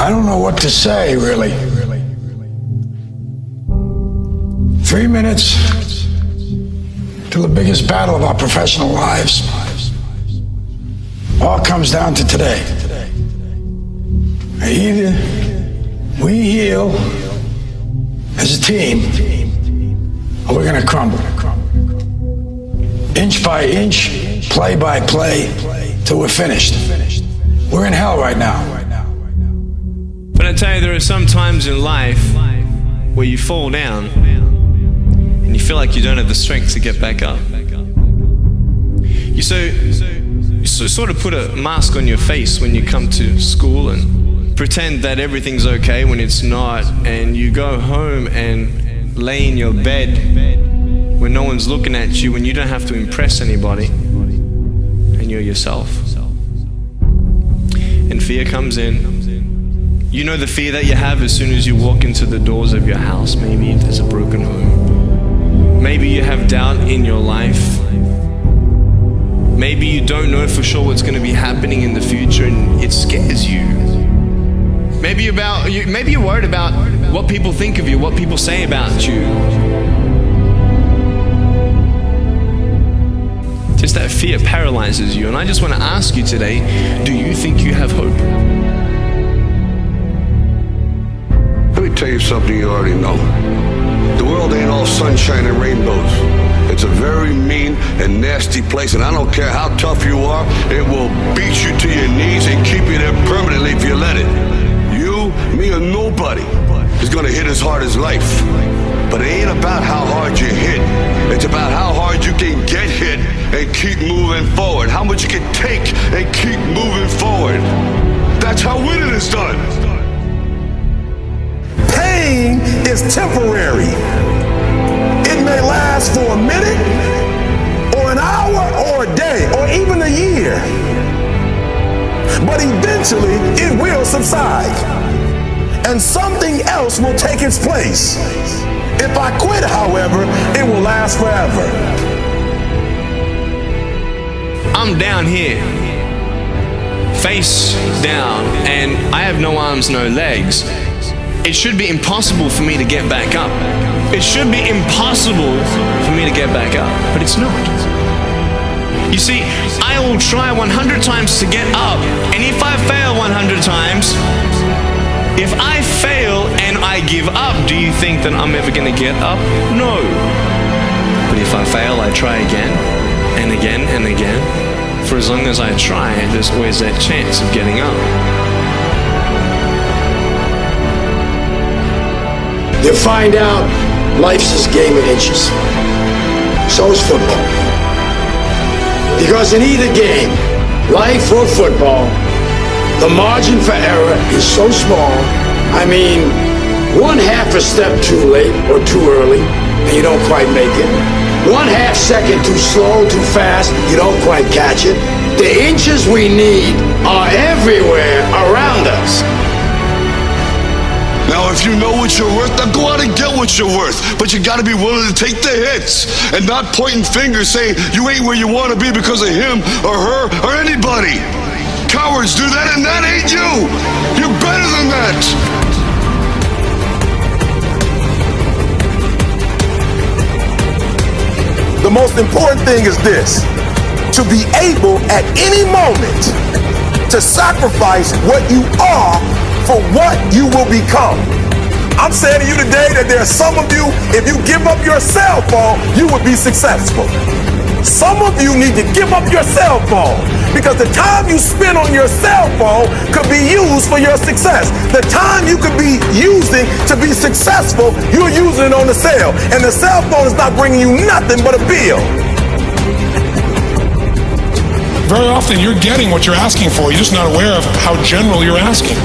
I don't know what to say, really. 3 minutes till the biggest battle of our professional lives. All comes down to today. Either we heal as a team, or we're gonna crumble. Inch by inch, play by play, till we're finished. We're in hell right now. But I tell you, there are some times in life where you fall down and you feel like you don't have the strength to get back up. You sort of put a mask on your face when you come to school and pretend that everything's okay when it's not, and you go home and lay in your bed when no one's looking at you, when you don't have to impress anybody, and you're yourself. And fear comes in. You know the fear that you have as soon as you walk into the doors of your house. Maybe there's a broken home. Maybe you have doubt in your life. Maybe you don't know for sure what's going to be happening in the future and it scares you. Maybe you're worried about what people think of you, what people say about you. Just that fear paralyzes you. And I just want to ask you today, do you think you have hope? Let me tell you something you already know. The world ain't all sunshine and rainbows. It's a very mean and nasty place, and I don't care how tough you are, it will beat you to your knees and keep you there permanently if you let it. You, me, or nobody is gonna hit as hard as life. But it ain't about how hard you hit. It's about how hard you can get hit and keep moving forward. How much you can take and keep moving forward. That's how winning is done. Pain is temporary. It may last for a minute, or an hour, or a day, or even a year. But eventually, it will subside, and something else will take its place. If I quit, however, it will last forever. I'm down here, face down, and I have no arms, no legs. It should be impossible for me to get back up. It should be impossible for me to get back up, but it's not. You see, I will try 100 times to get up, and if I fail 100 times, if I fail and I give up, do you think that I'm ever gonna get up? No. But if I fail, I try again, and again, and again. For as long as I try, there's always that chance of getting up. You find out life's this game of inches. So is football. Because in either game, life or football, the margin for error is so small. I mean, 1/2 a step too late or too early, and you don't quite make it. 1/2 second too slow, too fast, you don't quite catch it. The inches we need are everywhere around us. Now, if you know what you're worth, now go out and get what you're worth. But you gotta be willing to take the hits and not pointing fingers saying you ain't where you wanna be because of him or her or anybody. Cowards do that, and that ain't you. You're better than that. The most important thing is this: to be able at any moment to sacrifice what you are for what you will become. I'm saying to you today that there are some of you, if you give up your cell phone, you would be successful. Some of you need to give up your cell phone because the time you spend on your cell phone could be used for your success. The time you could be using to be successful, you're using it on the cell. And the cell phone is not bringing you nothing but a bill. Very often you're getting what you're asking for. You're just not aware of how general you're asking.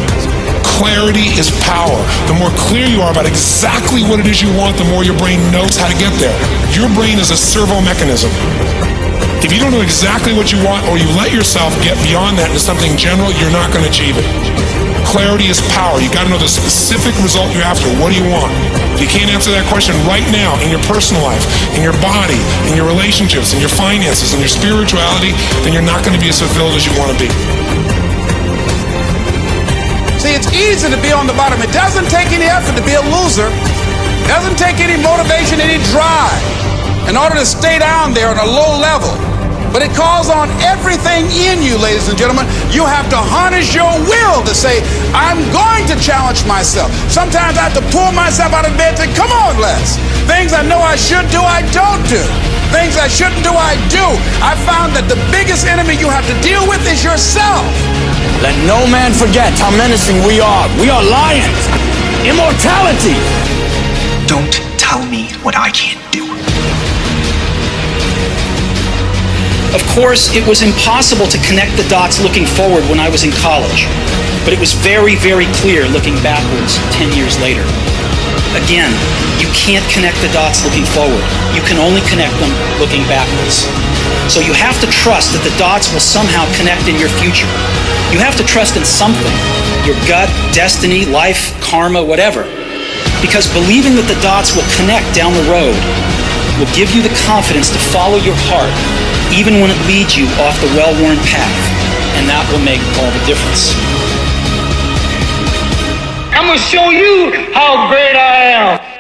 Clarity is power. The more clear you are about exactly what it is you want, the more your brain knows how to get there. Your brain is a servo mechanism. If you don't know exactly what you want, or you let yourself get beyond that into something general, you're not going to achieve it. Clarity is power. You got to know the specific result you're after. What do you want? If you can't answer that question right now in your personal life, in your body, in your relationships, in your finances, in your spirituality, then you're not going to be as fulfilled as you want to be. See, it's easy to be on the bottom. It doesn't take any effort to be a loser. It doesn't take any motivation, any drive in order to stay down there on a low level. But it calls on everything in you, ladies and gentlemen. You have to harness your will to say, I'm going to challenge myself. Sometimes I have to pull myself out of bed and say, come on, Les. Things I know I should do, I don't do. Things I shouldn't do, I do. I found that the biggest enemy you have to deal with is yourself. Let no man forget how menacing we are. We are lions. Immortality. Don't tell me what I can't do. Of course, it was impossible to connect the dots looking forward when I was in college, but it was very, very clear looking backwards 10 years later. Again, you can't connect the dots looking forward. You can only connect them looking backwards. So you have to trust that the dots will somehow connect in your future. You have to trust in something, your gut, destiny, life, karma, whatever. Because believing that the dots will connect down the road will give you the confidence to follow your heart, even when it leads you off the well-worn path, and that will make all the difference. I'm gonna show you how great I am.